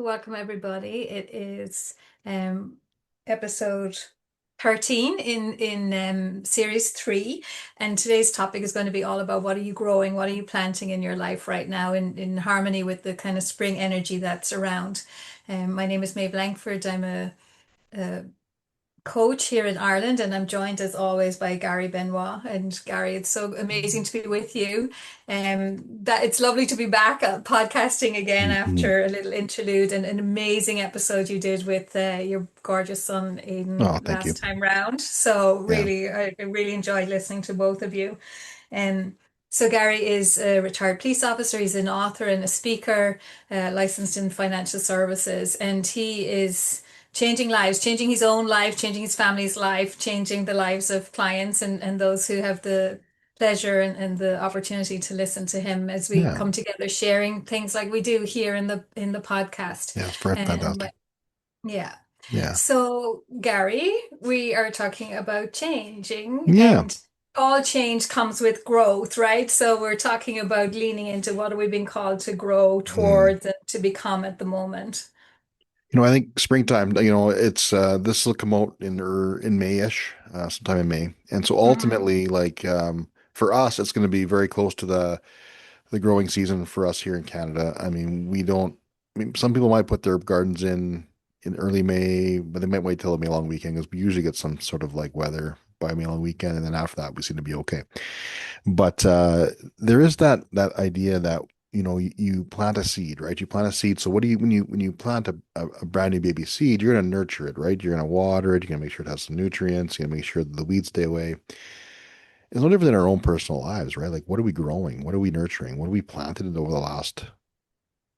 Welcome everybody. It is um episode 13 in series 3, and today's topic is going to be all about what are you growing, what are you planting in your life right now in harmony with the kind of spring energy that's around. My name is Maeve Langford. I'm a coach here in Ireland, and I'm joined as always by Gary Benoit. And Gary, it's so amazing to be with you. That it's lovely to be back podcasting again Mhm. after a little interlude and an amazing episode you did with your gorgeous son Oh, Aiden thank you. last time round. So Yeah. really, I really enjoyed listening to both of you. Um, so Gary is a retired police officer. He's an author and a speaker, licensed in financial services, and he is changing lives, changing his own life, changing his family's life, changing the lives of clients and those who have the pleasure and the opportunity to listen to him as we Yeah. come together, sharing things like we do here in the podcast. Yeah. It's very And fantastic. yeah. Yeah. So, Gary, we are talking about changing, Yeah. and all change comes with growth, right? So, we're talking about leaning into what are we being called to grow Mm. towards and to become at the moment. I think springtime, it's this will come out in May-ish, sometime in May. And so Hmm. ultimately, for us, it's going to be very close to the growing season for us here in Canada. I mean, we don't I mean, some people might put their gardens in early May, but they might wait till the May long weekend because we usually get some sort of like weather by May long weekend, and then after that we seem to be okay. But there is that idea that you plant a seed, right? You plant a seed. So what do you when you plant a brand new baby seed, you're going to nurture it, right? You're going to water it. You're going to make sure it has some nutrients. You're going to make sure that the weeds stay away. It's no different than our own personal lives, right? Like what are we growing? What are we nurturing? What have we planted over the last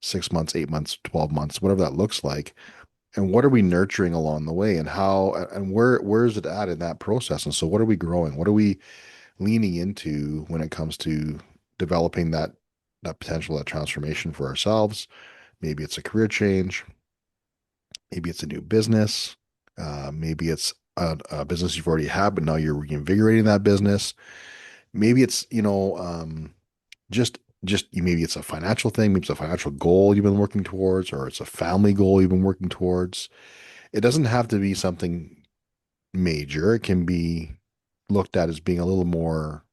6 months, 8 months, 12 months, whatever that looks like? And what are we nurturing along the way? And how and where is it at in that process? And so what are we growing? What are we leaning into when it comes to developing that potential, that transformation for ourselves? Maybe it's a career change, maybe it's a new business, maybe it's a business you've already had, but now you're reinvigorating that business. Maybe it's just maybe it's a financial thing, maybe it's a financial goal you've been working towards, or it's a family goal you've been working towards. It doesn't have to be something major. It can be looked at as being a little more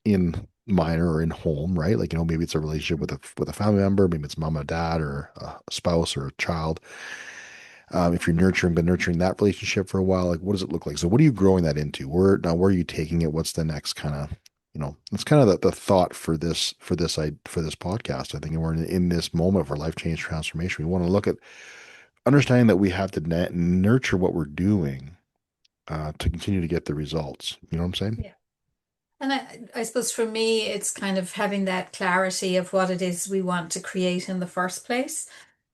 in minor or in home, right? Like, maybe it's a relationship with a family member, maybe it's mom and dad or a spouse or a child. If you're been nurturing that relationship for a while, like what does it look like? So what are you growing that into? Where are you taking it? What's the next kind of, that's kind of the thought for this podcast. I think we're in this moment for life change transformation. We want to look at understanding that we have to nurture what we're doing to continue to get the results. You know what I'm saying? Yeah. And I suppose for me, it's kind of having that clarity of what it is we want to create in the first place.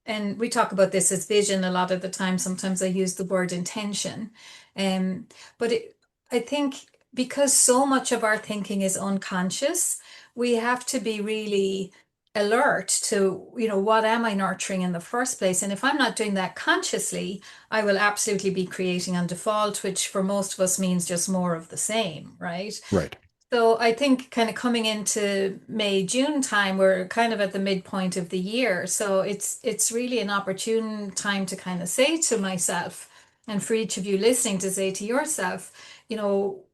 And we talk about this as vision a lot of the time. Sometimes I use the word intention. Um, but I think because so much of our thinking is unconscious, we have to be really alert to, what am I nurturing in the first place? And if I'm not doing that consciously, I will absolutely be creating on default, which for most of us means just more of the same, right? Right. So I think kind of coming into May, June time, we're kind of at the midpoint of the year. So it's really an opportune time to kind of say to myself, and for each of you listening to say to yourself,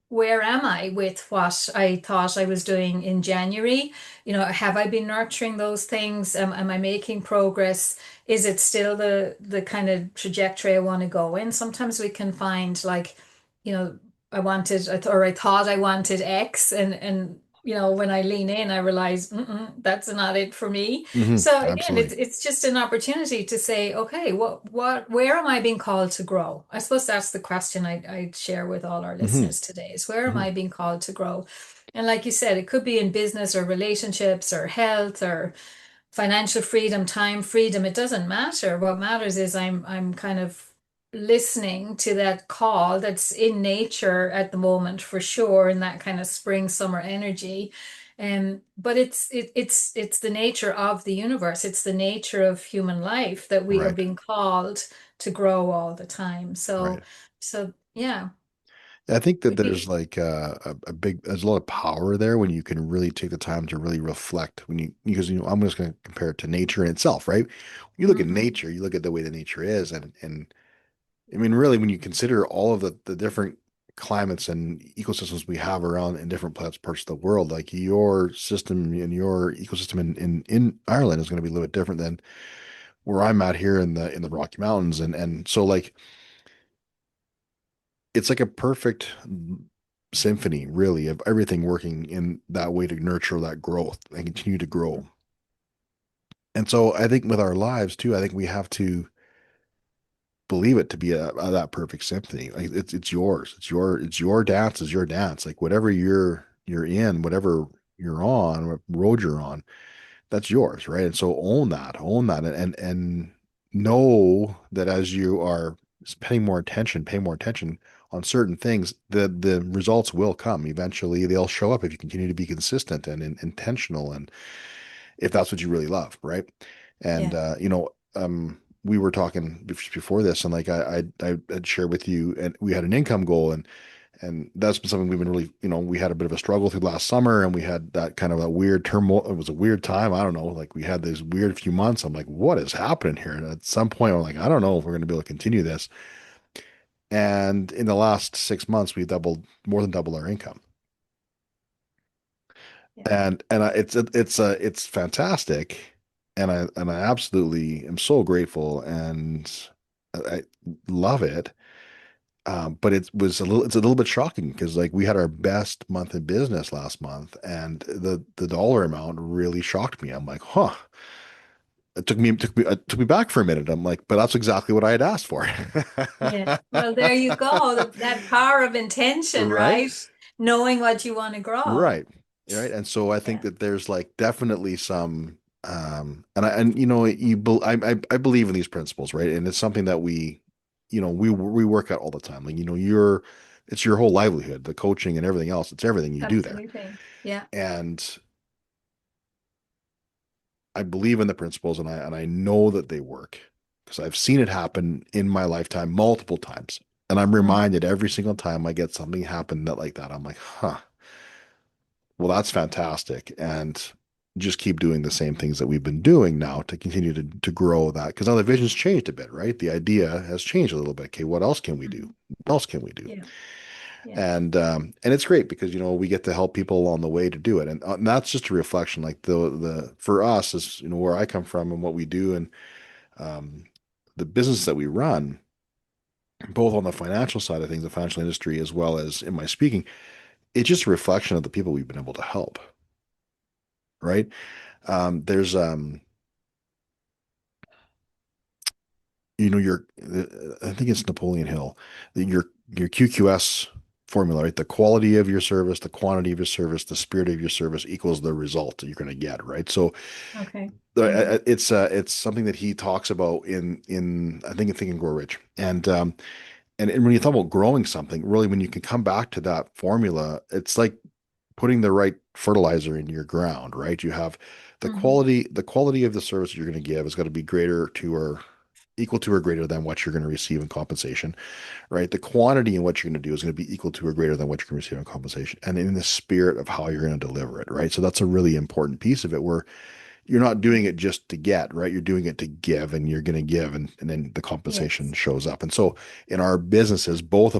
where am I with what I thought I was doing in January? Have I been nurturing those things? Am I making progress? Is it still the kind of trajectory I want to go in? Sometimes we can find like, you know, I thought I wanted X, and when I lean in, I realize that's not it for me. So again, it's Absolutely. it's just an opportunity to say, okay, where am I being called to grow? I suppose that's the question I'd share with all our hmm listeners today is where am hmm I being called to grow? And like you said, it could be in business or relationships or health or financial freedom, time freedom, it doesn't matter. What matters is I'm kind of listening to that call that's in nature at the moment for sure, in that kind of spring summer energy. But it's the nature of the universe. It's the nature of human life that we are Right. being called to grow all the time. So Right. so yeah. I think that Would you? there's like a big, there's a lot of power there when you can really take the time to really reflect when you, because, I'm just going to compare it to nature in itself, right? When you look at Hmm. nature, you look at the way that nature is, and I mean, really, when you consider all of the different climates and ecosystems we have around in different parts of the world, like your system and your ecosystem in Ireland is going to be a little bit different than where I'm at here in the Rocky Mountains, and so like it's like a perfect symphony, really, of everything working in that way to nurture that growth and continue to grow. And so I think with our lives too, I think we have to believe it to be that perfect symphony. Like it's yours. It's your dance is your dance. Like whatever you're in, whatever you're on, what road you're on, that's yours, right? And so own that, and know that as you are paying more attention on certain things, the results will come. Eventually, they'll show up if you continue to be consistent and intentional, and if that's what you really love, right? And Yeah. we were talking before this, and like I had shared with you, and we had an income goal, and that's been something we've been really, we had a bit of a struggle through last summer, and we had that kind of a weird turmoil. It was a weird time. I don't know. Like we had this weird few months. I'm like, what is happening here? And at some point, I'm like, I don't know if we're going to be able to continue this. And in the last 6 months, we doubled, more than double our income. Yeah. It's fantastic, and I absolutely am so grateful, and I love it. But it's a little bit shocking because like we had our best month in business last month, and the dollar amount really shocked me. I'm like, huh. It took me back for a minute. I'm like, but that's exactly what I had asked for. Yeah. Well, there you go. That power of intention, Right? right? Knowing what you want to grow. Right. Right. And so I think Yeah. that there's like definitely some and I believe in these principles, right? And it's something that we work out all the time. Like, it's your whole livelihood, the coaching and everything else. It's everything you do there. Absolutely. Yeah. And I believe in the principles, and I know that they work because I've seen it happen in my lifetime multiple times. And I'm Mm. reminded every single time I get something happen that like that. I'm like, huh. Well, that's fantastic. And just keep doing the same things that we've been doing now to continue to grow that. Because now the vision's changed a bit, right? The idea has changed a little bit. Okay, what else can we do? Mhm. What else can we do? Yeah. Yeah. And it's great because we get to help people along the way to do it. And that's just a reflection. Like the for us is where I come from and what we do, and um, the business that we run, both on the financial side of things, the financial industry, as well as in my speaking, it's just a reflection of the people we've been able to help, right? There's your I think it's Napoleon Hill, your QQS formula, right? The quality of your service, the quantity of your service, the spirit of your service equals the result that you're going to get, right? So Okay. Hmm. it's something that he talks about in I think in Think and Grow Rich, and when you talk about growing something, really, when you can come back to that formula, it's like putting the right fertilizer in your ground, right? You have Hmm. the quality of the service you're going to give is going to be greater to or equal to or greater than what you're going to receive in compensation, right? The quantity in what you're going to do is going to be equal to or greater than what you're going to receive in compensation, and in the spirit of how you're going to deliver it, right? So that's a really important piece of it where you're not doing it just to get, right? You're doing it to give, and you're going to give, and then the compensation Yes. shows up. And so in our businesses, both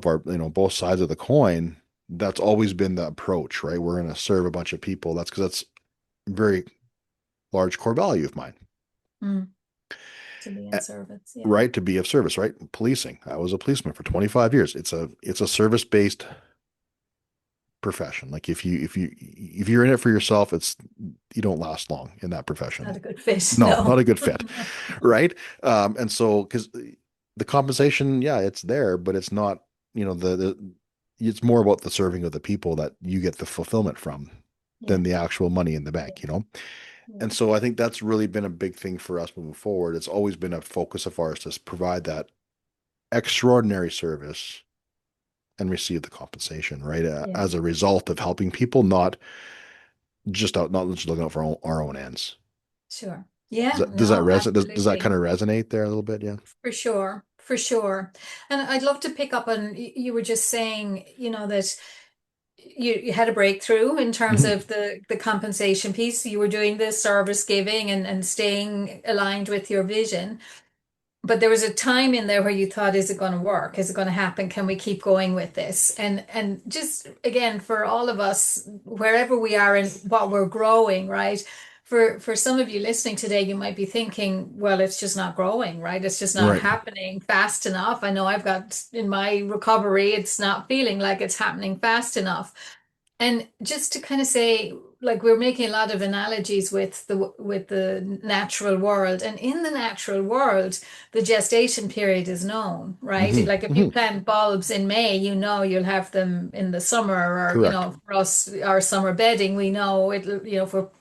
sides of the coin, that's always been the approach, right? We're going to serve a bunch of people. That's because that's a very large core value of mine, Mm. To be in service. Yeah. right? To be of service, right? Policing. I was a policeman for 25 years. It's a service-based profession. Like if you're in it for yourself, you don't last long in that Not profession. a good fit. No, not No. a good fit, right? And so because the compensation, yeah, it's there, but it's not, it's more about the serving of the people that you get the fulfillment from than Yeah. the actual money in the Yeah. bank. Yeah. And so I think that's really been a big thing for us moving forward. It's always been a focus of ours to provide that extraordinary service and receive the compensation, right? Yeah. As a result of helping people, not just looking out for our own ends. Sure. Does Yeah. that does that No, resonate? Does that kind absolutely. of resonate there a little bit? Yeah. For sure. For sure. And I'd love to pick up on you were just saying, that you had a breakthrough in terms Mhm. of the compensation piece. You were doing the service giving and staying aligned with your vision. But there was a time in there where you thought, is it going to work? Is it going to happen? Can we keep going with this? And just again, for all of us, wherever we are and what we're growing, right? For some of you listening today, you might be thinking, well, it's just not growing, right? It's just not Right. happening fast enough. I know I've got in my recovery, it's not feeling like it's happening fast enough. And just to kind of say, like we're making a lot of analogies with the natural world, and in the natural world, the gestation period is known, right? Hmm. Like if you Hmm. plant bulbs in May, you'll have them in the summer, or Correct. for us, our summer bedding, we know it.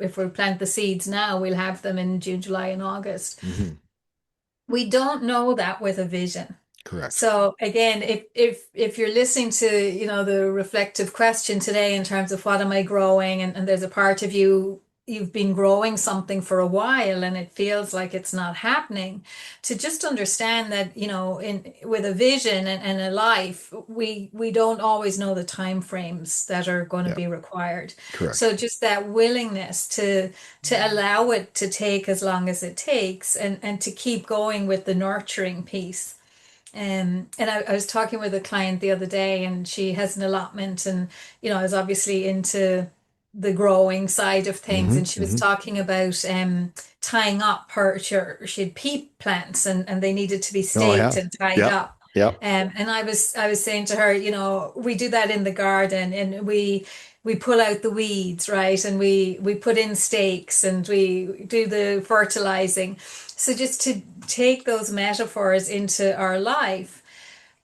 If we plant the seeds now, we'll have them in June, July, and August. Hmm. We don't know that with a vision. Correct. So again, if you're listening to, the reflective question today in terms of what am I growing, and there's a part of you've been growing something for a while and it feels like it's not happening, to just understand that, in with a vision and a life, we don't always know the time frames that are going to Yeah. be required. Correct. So just that willingness to allow it to take as long as it takes, and to keep going with the nurturing piece. And I was talking with a client the other day, and she has an allotment, and is obviously into the growing side of things, Hmm. and she was Hmm. talking about tying up she had pea plants, and they needed to be Oh staked yeah. and tied Yep. up. Yep. And I was saying to her, we do that in the garden, and we pull out the weeds, right? And we put in stakes, and we do the fertilizing. So just to take those metaphors into our life.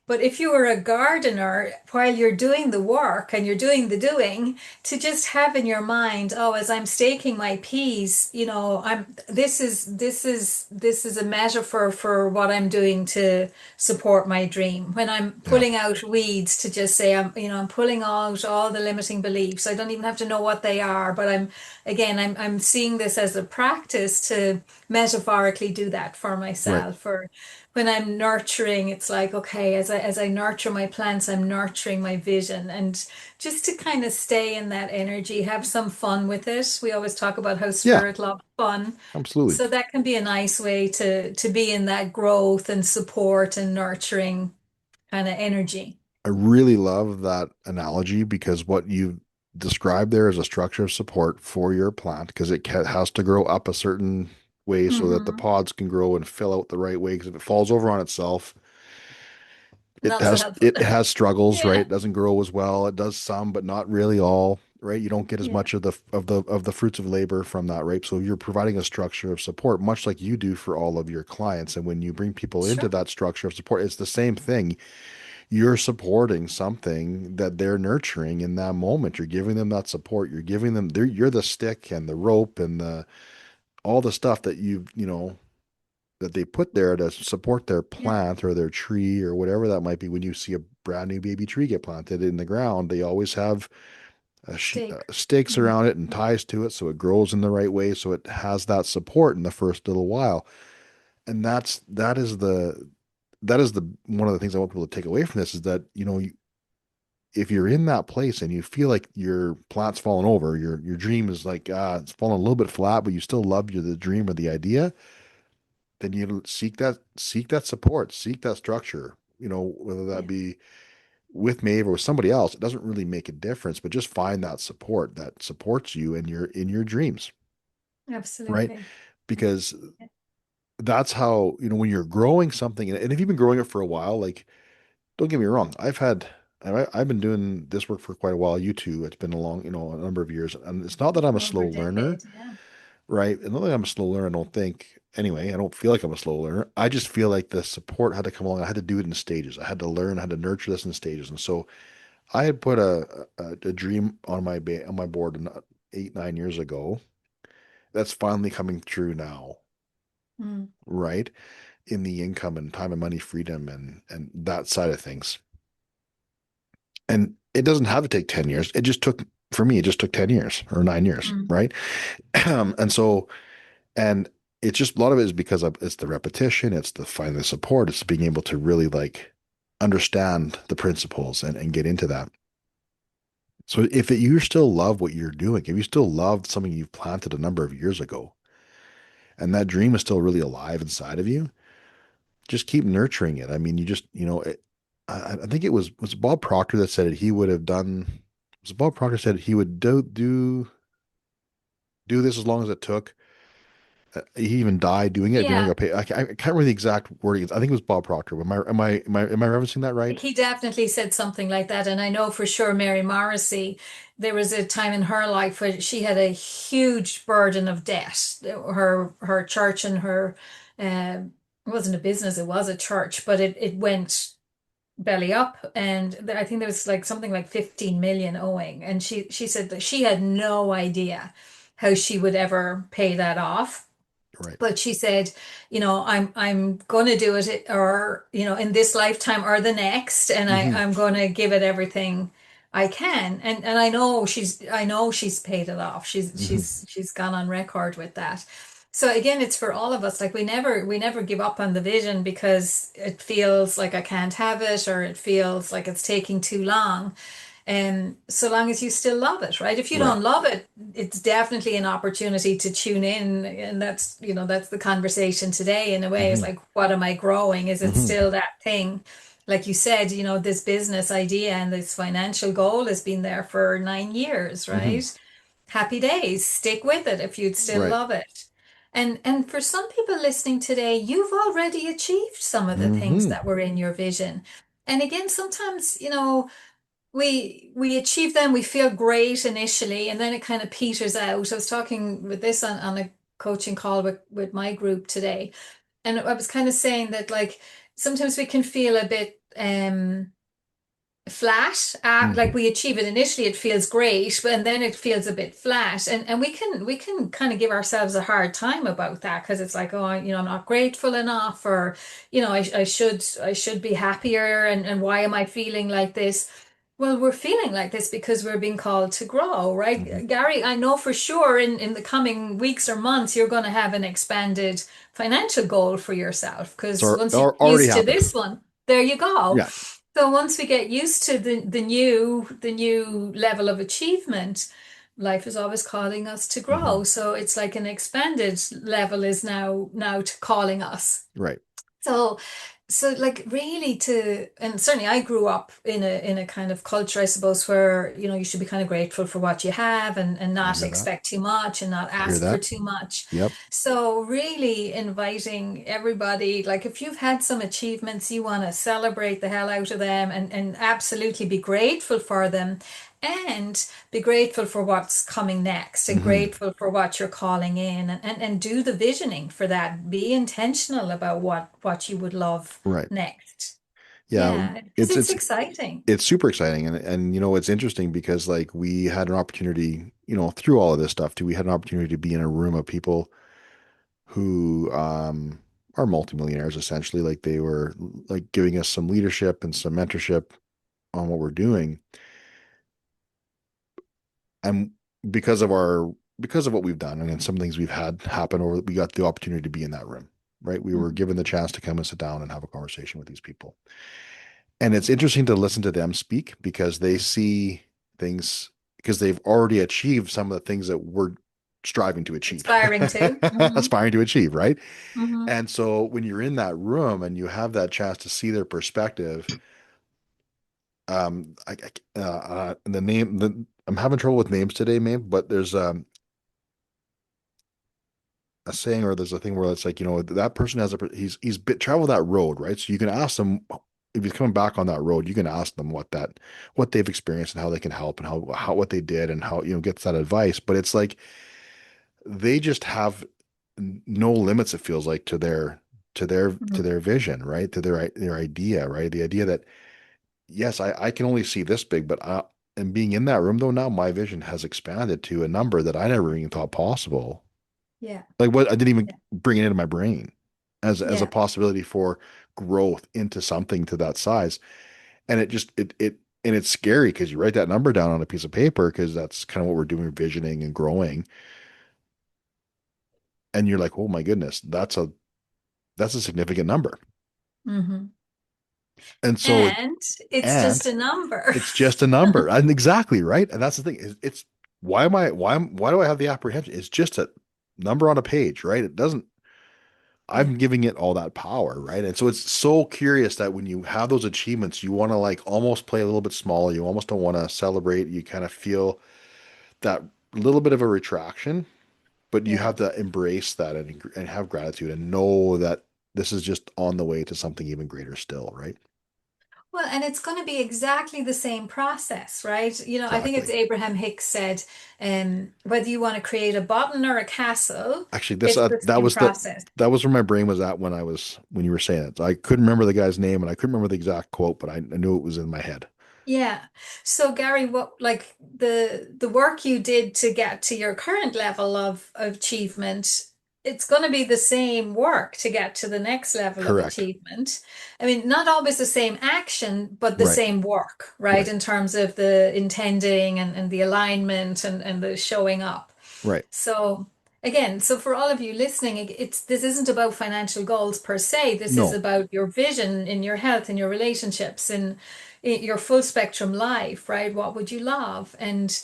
But if you were a gardener, while you're doing the work and you're doing the doing, to just have in your mind, oh, as I'm staking my peas, this is a metaphor for what I'm doing to support my dream. When I'm Yeah. pulling out weeds, to just say I'm pulling out all the limiting beliefs. I don't even have to know what they are, but I'm seeing this as a practice to metaphorically do that for Right. myself. For when I'm nurturing, it's like, okay, as I nurture my plants, I'm nurturing my vision. And just to kind of stay in that energy, have some fun with it. We always talk about how Yeah. spirit loves fun. Absolutely. So that can be a nice way to be in that growth and support and nurturing kind of energy. I really love that analogy because what you described there is a structure of support for your plant because has to grow up a certain way so that the Hmm. pods can grow and fill out the right way. Because if it falls over on itself, it Not so has helpful. it has struggles, right? Yeah. It doesn't grow as well. It does some, but not really all, right? You don't get as Yeah. much of the fruits of labor from that, right? So you're providing a structure of support, much like you do for all of your clients. And when you bring people into Sure. that structure of support, it's the same thing. You're supporting something that they're nurturing in that moment. You're giving them that support. You're giving them you're the stick and the rope and the all the stuff that that they put there to support their Yeah. plant or their tree or whatever that might be. When you see a brand new baby tree get planted in the ground, they always have Steak. stakes Mhm. around it and ties to it so it grows in the right way, so it has that support in the first little while. And that is the one of the things I want people to take away from this is that if you're in that place and you feel like your plant's falling over, your dream is like it's falling a little bit flat, but you still love the dream or the idea, then you seek that support, seek that structure. Whether that Yeah. be with Maeve or with somebody else, it doesn't really make a difference. But just find that support that supports you in your dreams, right? Absolutely. Because that's how when you're growing something, and if you've been growing it for a while, like don't get me wrong, I've been doing this work for quite a while. You too. It's been a long, a number of years, and it's not that I'm a Over slow a learner, decade. Yeah. right? And not that I'm a slow learner. I don't think. Anyway, I don't feel like I'm a slow learner. I just feel like the support had to come along. I had to do it in stages. I had to learn how to nurture this in stages. And so I had put a dream on my board 8, 9 years ago. That's finally coming true now, Mm. right? In the income and time and money freedom and that side of things. And it doesn't have to take 10 years. For me, it just took 10 years or 9 years, Mm. right? And so, and it's just a lot of it is because of it's the repetition, it's the finding the support, it's being able to really like understand the principles and get into that. So if you still love what you're doing, if you still love something you've planted a number of years ago, and that dream is still really alive inside of you, just keep nurturing it. I mean, you just, I think it was Bob Proctor that said it. He would have done. Was Bob Proctor said he would do this as long as it took. He even died doing it if you never Yeah. got paid. I can't remember the exact wording. I think it was Bob Proctor. Am I referencing that right? He definitely said something like that. And I know for sure Mary Morrissey, there was a time in her life where she had a huge burden of debt. Her church and her it wasn't a business, it was a church, but it went belly up. And I think there was like something like 15 million owing. And she said that she had no idea how she would ever pay that off. Right. But she said, I'm going to do it, or in this lifetime or the next, and Hmm. I'm going to give it everything I can. And I know she's paid it off. She's Hmm. she's she's gone on record with that. So again, it's for all of us. Like we never give up on the vision because it feels like I can't have it, or it feels like it's taking too long. And so long as you still love it, right? If you Right. don't love it, it's definitely an opportunity to tune in. And that's the conversation today in a way. It's Hmm. like, what am I growing? Is it Hmm. still that thing? Like you said, this business idea and this financial goal has been there for 9 years, Hmm. right? Happy days. Stick with it if you'd still Right. love it. And for some people listening today, you've already achieved some of the things Hmm. that were in your vision. And again, sometimes, we achieve them, we feel great initially, and then it kind of peters out. I was talking with this on a coaching call with my group today, and I was kind of saying that like sometimes we can feel a bit flat. Like Hmm. we achieve it initially, it feels great, but and then it feels a bit flat, and we can kind of give ourselves a hard time about that because it's like, oh, I'm not grateful enough, or I should be happier, and why am I feeling like this? Well, we're feeling like this because we're being called to grow, Hmm. right? Gary, I know for sure in the coming weeks or months, you're going to have an expanded financial goal for yourself It's because once you get already used to happened. this one, there you go. Yeah. So once we get used to the new level of achievement, life is always calling us to Hmm. grow. So it's like an expanded level is now calling us. Right. So, so like really and certainly I grew up in a kind of culture, I suppose, where, you should be kind of grateful for what you have and I not hear that. expect too much and not I hear ask for that. too much. Yep. So really inviting everybody, like if you've had some achievements, you want to celebrate the hell out of them and absolutely be grateful for them and be grateful for what's coming next and Hmm. grateful for what you're calling in and do the visioning for that. Be intentional about what you would love Right. next. Yeah. Yeah, because It's it's it's exciting. it's super exciting, and it's interesting because like we had an opportunity, through all of this stuff too, we had an opportunity to be in a room of people who are multimillionaires essentially. Like they were like giving us some leadership and some mentorship on what we're doing. And because of what we've done and some things we've had happen, or we got the opportunity to be in that room, right? We were Mhm. given the chance to come and sit down and have a conversation with these people. And it's interesting to listen to them speak because they see things because they've already achieved some of the things that we're striving to achieve, Inspiring too. aspiring to achieve, right? Hmm. And so when you're in that room and you have that chance to see their perspective, I'm having trouble with names today, maybe, but there's a saying or there's a thing where it's like, that person he's traveled that road, right? So you can ask them if he's coming back on that road, you can ask them what they've experienced and how they can help and how what they did and how, gets that advice. But it's like they just have no limits, it feels like, to their vision, right? To their idea, right? The idea that yes, I can only see this big, but and being in that room though, now my vision has expanded to a number that I never even thought possible. Yeah, Like what I didn't even yeah, bring it into my brain as a yeah. possibility for growth into something to that size. And it just and it's scary because you write that number down on a piece of paper because that's kind of what we're doing, visioning and growing. and you're like, oh my goodness, that's a significant number. Hmm. And so And it's just and a number. it's just a number. And exactly, right? And that's the thing. It's why do I have the apprehension? It's just a number on a page, right? It doesn't Yeah. I'm giving it all that power, right? And so it's so curious that when you have those achievements, you want to like almost play a little bit small. You almost don't want to celebrate. You kind of feel that little bit of a retraction, but you Yeah. have to embrace that and have gratitude and know that this is just on the way to something even greater still, right? Well, and it's going to be exactly the same process, right? I think it's Exactly. Abraham Hicks said, whether you want to create a button or a castle, Actually, it's the same process. that was where my brain was at when you were saying it. I couldn't remember the guy's name and I couldn't remember the exact quote, but I knew it was in my head. Yeah. So Gary, what like the work you did to get to your current level of achievement, it's going to be the same work to get to the next level of Correct. achievement. I mean, not always the same action, but the Right. same work, right? Right. In terms of the intending and the alignment and the showing up. Right. So again, so for all of you listening, this isn't about financial goals per se. This is No. about your vision in your health, in your relationships, in your full spectrum life, right? What would you love? And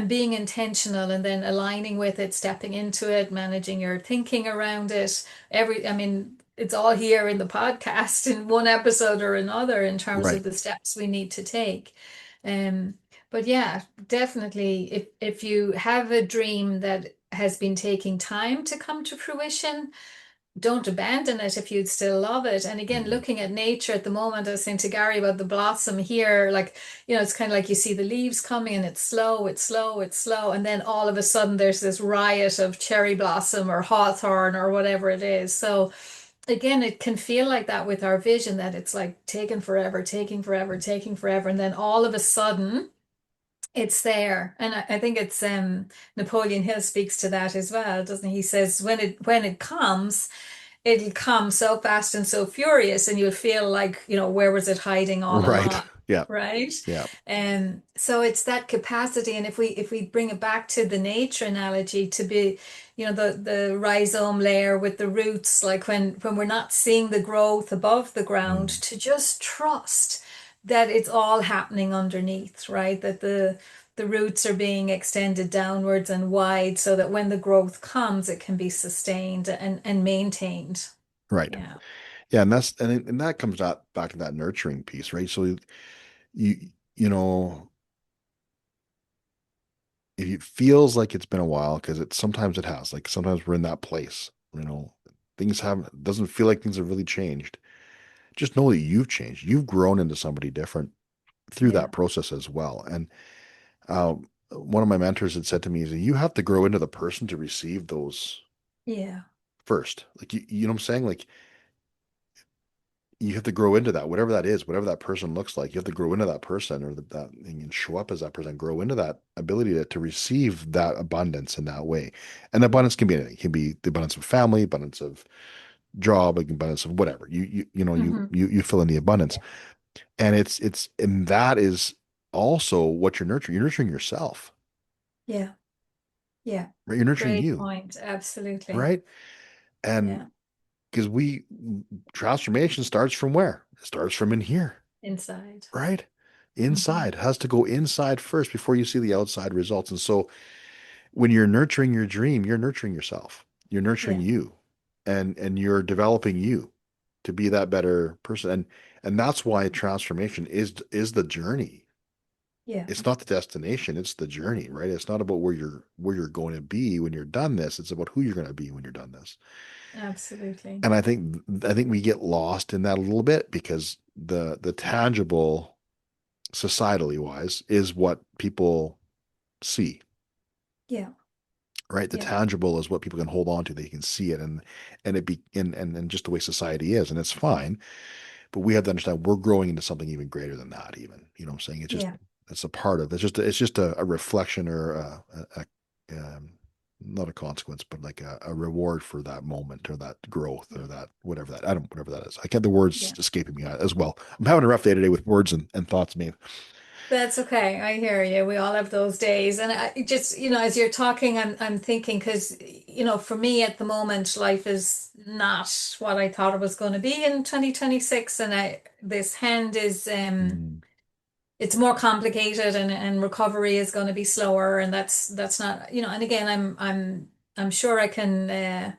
being intentional and then aligning with it, stepping into it, managing your thinking around it. I mean, it's all here in the podcast in one episode or another in terms Right. of the steps we need to take. Um, but yeah, definitely, if you have a dream that has been taking time to come to fruition, don't abandon it if you'd still love it. And again, Mhm. looking at nature at the moment, I was saying to Gary about the blossom here, like, it's kind of like you see the leaves coming and it's slow, it's slow, it's slow. And then all of a sudden there's this riot of cherry blossom or hawthorn or whatever it is. So again, it can feel like that with our vision that it's like taking forever, taking forever, taking forever. And then all of a sudden, it's there, and I think it's Napoleon Hill speaks to that as well, doesn't he? He says when it comes, it'll come so fast and so furious, and you'll feel like, where was it hiding all Right. along, Yeah. right? Yeah. And so it's that capacity, and if we bring it back to the nature analogy, to be, the rhizome layer with the roots, like when we're not seeing the growth above the ground, Mm. to just trust that it's all happening underneath, right? That the roots are being extended downwards and wide so that when the growth comes, it can be sustained and maintained. Right. Yeah. Yeah, and that comes out back to that nurturing piece, right? So you you know, if it feels like it's been a while, because it sometimes it has, like sometimes we're in that place, things haven't doesn't feel like things have really changed. Just know that you've changed. You've grown into somebody different through Yeah. that process as well. And one of my mentors had said to me is that you have to grow into the person to receive those Yeah. first. Like you know what I'm saying? Like you have to grow into that, whatever that is, whatever that person looks like. You have to grow into that person or that and show up as that person, grow into that ability to receive that abundance in that way. And abundance can be anything. It can be the abundance of family, abundance of job, abundance of whatever. Hmm. You fill in the abundance. And and that is also what you're nurturing. You're nurturing yourself, Yeah. Yeah. right? You're nurturing Great you, point. Absolutely. right? And Yeah. because transformation starts from where? It starts from in here, Inside. right? Hmm. Inside. It has to go inside first before you see the outside results. And so when you're nurturing your dream, you're nurturing yourself. You're nurturing Yeah. you and you're developing you to be that better person. And that's why transformation is the journey. Yeah. It's not the destination, it's the journey, right? It's not about where you're going to be when you're done this. It's about who you're going to be when you're done this. Absolutely. And I think we get lost in that a little bit because the tangible societally wise is what people see, Yeah. right? The Yeah. tangible is what people can hold on to. They can see it and it be and just the way society is, and it's fine. But we have to understand we're growing into something even greater than that, even. You know what I'm saying? Yeah. It's a part of it's just a reflection or not a consequence, but like a reward for that moment or that growth or that whatever that is. I can't the words Yeah. escaping me as well. I'm having a rough day today with words and thoughts, maybe. That's okay. I hear you. We all have those days. And I just, as you're talking, I'm thinking because, for me at the moment, life is not what I thought it was going to be in 2026. And this hand is Mm, it's more complicated, and recovery is going to be slower, and that's not, and again, I'm sure I can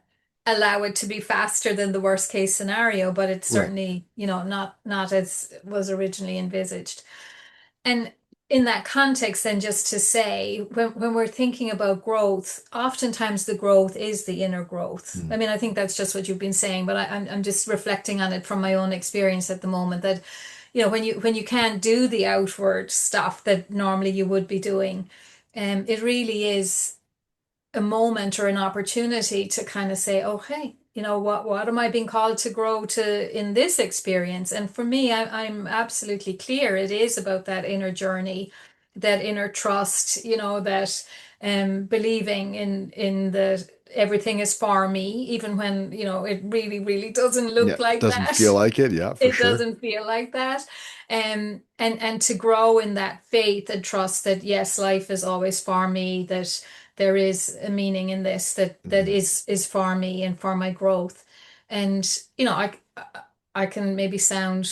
allow it to be faster than the worst case scenario, but it's right. certainly, not as was originally envisaged. And in that context, then just to say, when we're thinking about growth, oftentimes the growth is the inner growth. Mm, I mean, I think that's just what you've been saying, but I'm just reflecting on it from my own experience at the moment that, when you can't do the outward stuff that normally you would be doing, it really is a moment or an opportunity to kind of say, oh, hey, what am I being called to grow to in this experience? And for me, I'm absolutely clear. It is about that inner journey, that inner trust, that believing in the everything is for me, even when, it really, really doesn't yeah, look like doesn't feel that. like it. Yeah, for It sure. doesn't feel like that. And to grow in that faith and trust that yes, life is always for me, that there is a meaning in this that Hmm. is for me and for my growth. And I can maybe sound,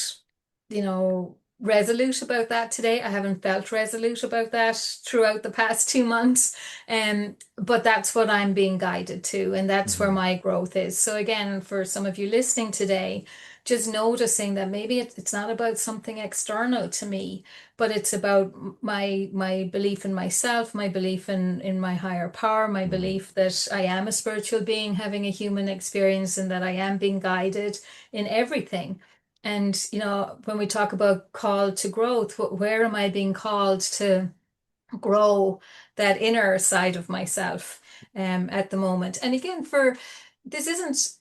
resolute about that today. I haven't felt resolute about that throughout the past 2 months. But that's what I'm being guided to, and that's where Hmm. my growth is. So again, for some of you listening today, just noticing that maybe it's not about something external to me, but it's about my belief in myself, my belief in my higher power, my Hmm. belief that I am a spiritual being having a human experience, and that I am being guided in everything. And when we talk about call to growth, where am I being called to grow that inner side of myself at the moment? And again, for this isn't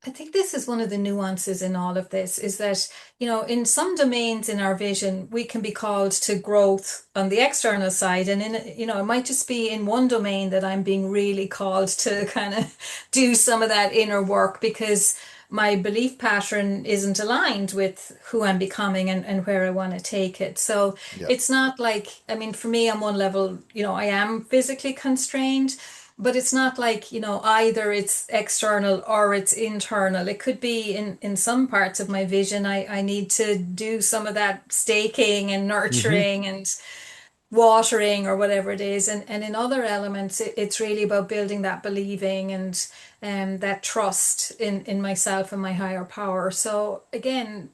I think this is one of the nuances in all of this is that, in some domains in our vision, we can be called to growth on the external side. And it might just be in one domain that I'm being really called to kind of do some of that inner work because my belief pattern isn't aligned with who I'm becoming and where I want to take it. So Yeah. it's not like, I mean, for me, on one level, I am physically constrained. But it's not like, either it's external or it's internal. It could be in some parts of my vision, I need to do some of that staking and Hmm. nurturing and watering or whatever it is. And in other elements, it's really about building that believing and that trust in myself and my higher power. So again,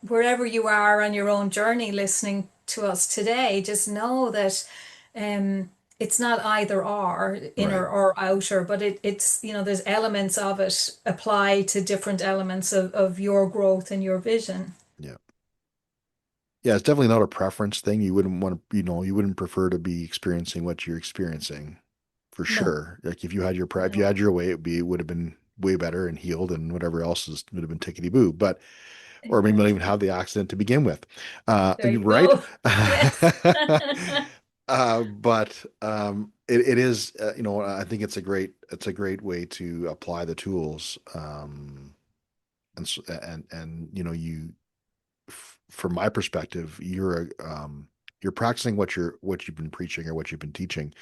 wherever you are on your own journey listening to us today, just know that um, it's not either or, Right. inner or outer, but it's, there's elements of it apply to different elements of your growth and your vision. Yeah. Yeah, it's definitely not a preference thing. You wouldn't want to, you wouldn't prefer to be experiencing what you're experiencing for No, sure. Like if you had if you no, had your way, it would have been way better and healed and whatever else would have been tickety boo. But or maybe not even exactly. have the accident to begin with. There you Right? go. Yes. But it is I think it's a great way to apply the tools. And from my perspective, you're practicing what you've been preaching or what you've been teaching,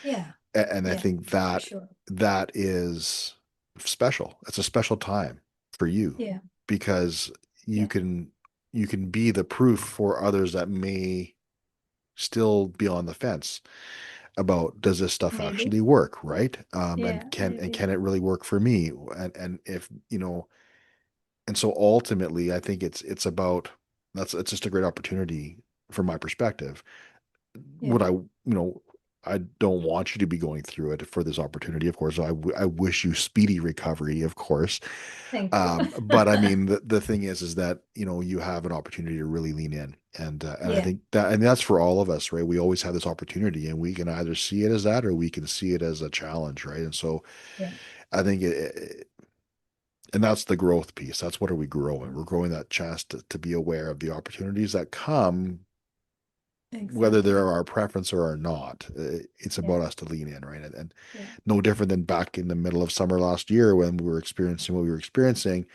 Yeah, and I yeah, think for that sure. that is special. It's a special time for you Yeah, because you yeah, can you can be the proof for others that may still be on the fence about does this stuff maybe. actually work, right? Yeah, And maybe. can it really work for me? And if and so ultimately, I think it's just a great opportunity from my perspective. Yeah, What I don't want you to be going through it for this opportunity. Of course, I wish you speedy recovery, of course. thank you. But I mean, the thing is that, you have an opportunity to really lean in. And I Yeah, think and that's for all of us, right? We always have this opportunity and we can either see it as that or we can see it as a challenge, right? And so yeah, I think and that's the growth piece. That's what are we growing? We're growing that chance to be aware of the opportunities that come, whether they're exactly. our preference or are not. It's Yeah, about us to lean in, right? And yeah, no different than back in the middle of summer last year when we were experiencing what we were experiencing.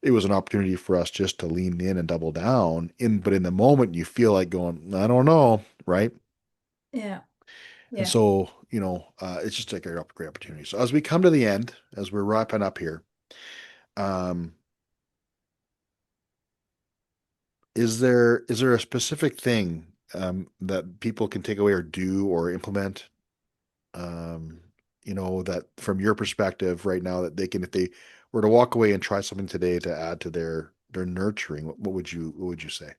it was an opportunity for us just to lean in and double down in, but in the moment you feel like going, I don't know, right? Yeah. And Yeah. so, it's just a great opportunity. So as we come to the end, as we're wrapping up here, um, is there a specific thing that people can take away or do or implement, um, that from your perspective right now that they can, if they were to walk away and try something today to add to their nurturing, what would you say?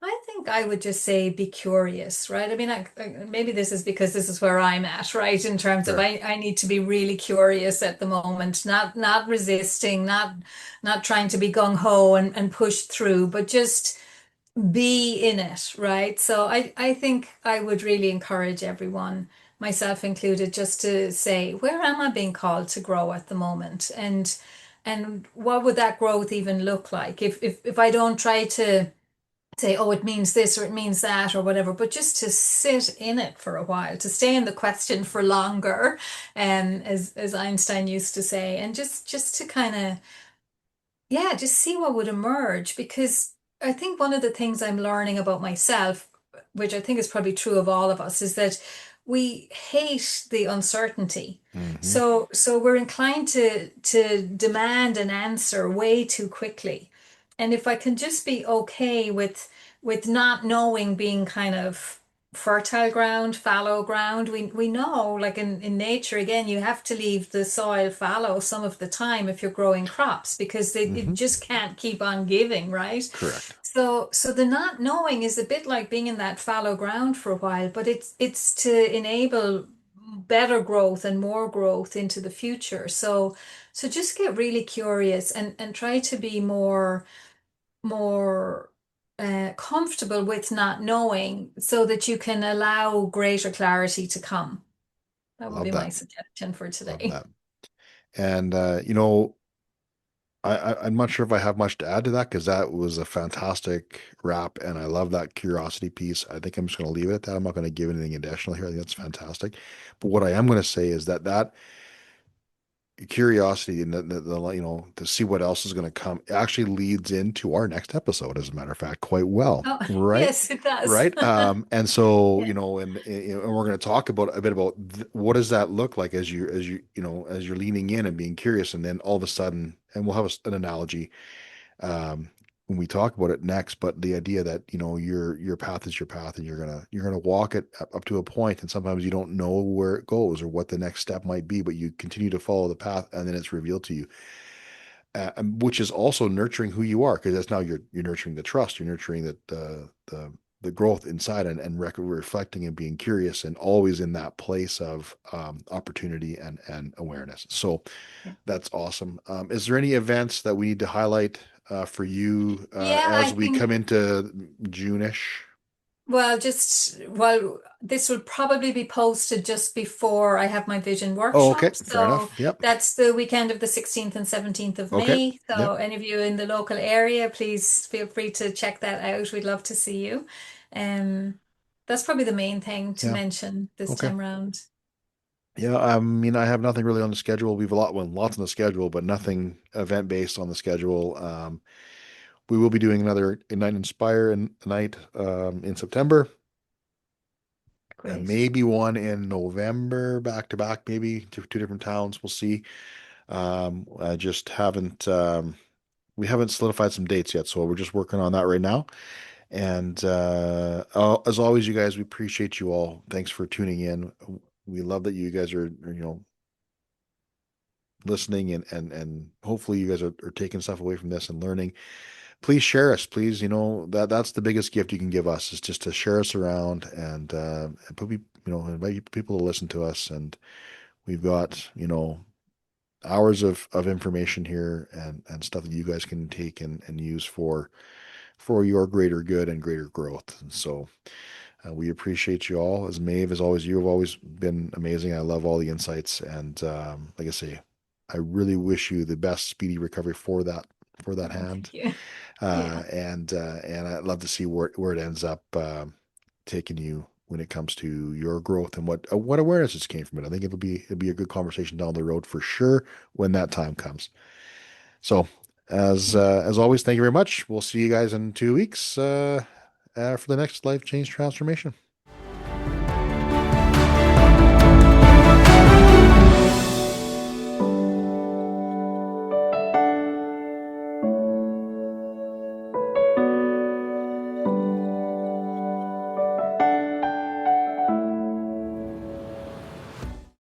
I think I would just say be curious, right? I mean, maybe this is because this is where I'm at, right? In terms of Sure. I need to be really curious at the moment, not resisting, not trying to be gung ho and push through, but just be in it, right? So I think I would really encourage everyone, myself included, just to say, where am I being called to grow at the moment? And what would that growth even look like? If I don't try to say, oh, it means this or it means that or whatever, but just to sit in it for a while, to stay in the question for longer, as Einstein used to say, and just to kind of, yeah, just see what would emerge. Because I think one of the things I'm learning about myself, which I think is probably true of all of us, is that we hate the uncertainty. Hmm. So we're inclined to demand an answer way too quickly. And if I can just be okay with not knowing being kind of fertile ground, fallow ground, we know, like in nature, again, you have to leave the soil fallow some of the time if you're growing crops because it Hmm. just can't keep on giving, right? Correct. So the not knowing is a bit like being in that fallow ground for a while, but it's to enable better growth and more growth into the future. So just get really curious and try to be more comfortable with not knowing so that you can allow greater clarity to come. That would Love be my that. suggestion for Love today. that. And I'm not sure if I have much to add to that because that was a fantastic wrap, and I love that curiosity piece. I think I'm just going to leave it at that. I'm not going to give anything additional here. I think that's fantastic. But what I am going to say is that curiosity and to see what else is going to come actually leads into our next episode, as a matter of fact, quite well. Oh, Right? yes, it does. Right. And so, Yeah. and we're going to talk about a bit about what does that look like as you're leaning in and being curious, and then all of a sudden, and we'll have an analogy when we talk about it next. But the idea that your path is your path, and you're gonna walk it up to a point, and sometimes you don't know where it goes or what the next step might be, but you continue to follow the path, and then it's revealed to you, which is also nurturing who you are, because that's now you're nurturing the trust, you're nurturing the growth inside, and reflecting and being curious, and always in that place of opportunity and awareness. So that's awesome. Is there any events that we need to highlight for you Yeah, I as we think, come into June-ish? well, this will probably be posted just before I have my vision Oh, okay. workshop. Fair So enough. Yep. that's the weekend of the 16th and 17th of Okay. May. Yep. So any of you in the local area, please feel free to check that out. We'd love to see you. Um, that's probably the main thing to Yeah. mention this Okay. time around. Yeah. I mean, I have nothing really on the schedule. We've lots on the schedule, but nothing event based on the schedule. We will be doing another Ignite Inspire night in September, and Great. maybe one in November, back to back, maybe two different towns. We'll see. I just haven't. We haven't solidified some dates yet, so we're just working on that right now. And as always, you guys, we appreciate you all. Thanks for tuning in. We love that you guys are listening, and hopefully you guys are taking stuff away from this and learning. Please share us. Please, that's the biggest gift you can give us, is just to share us around, and invite people to listen to us. And we've got hours of information here, and stuff that you guys can take and use for your greater good and greater growth. And so we appreciate you all. As Maeve, as always, you have always been amazing. I love all the insights, and like I say, I really wish you the best speedy recovery for that Oh, hand. thank you. Yeah, And I'd love to see where it ends up taking you when it comes to your growth, and what awarenesses came from it. I think it'll be a good conversation down the road for sure when that time comes. So As always, thank you very much. We'll see you guys in 2 weeks for the next life change transformation.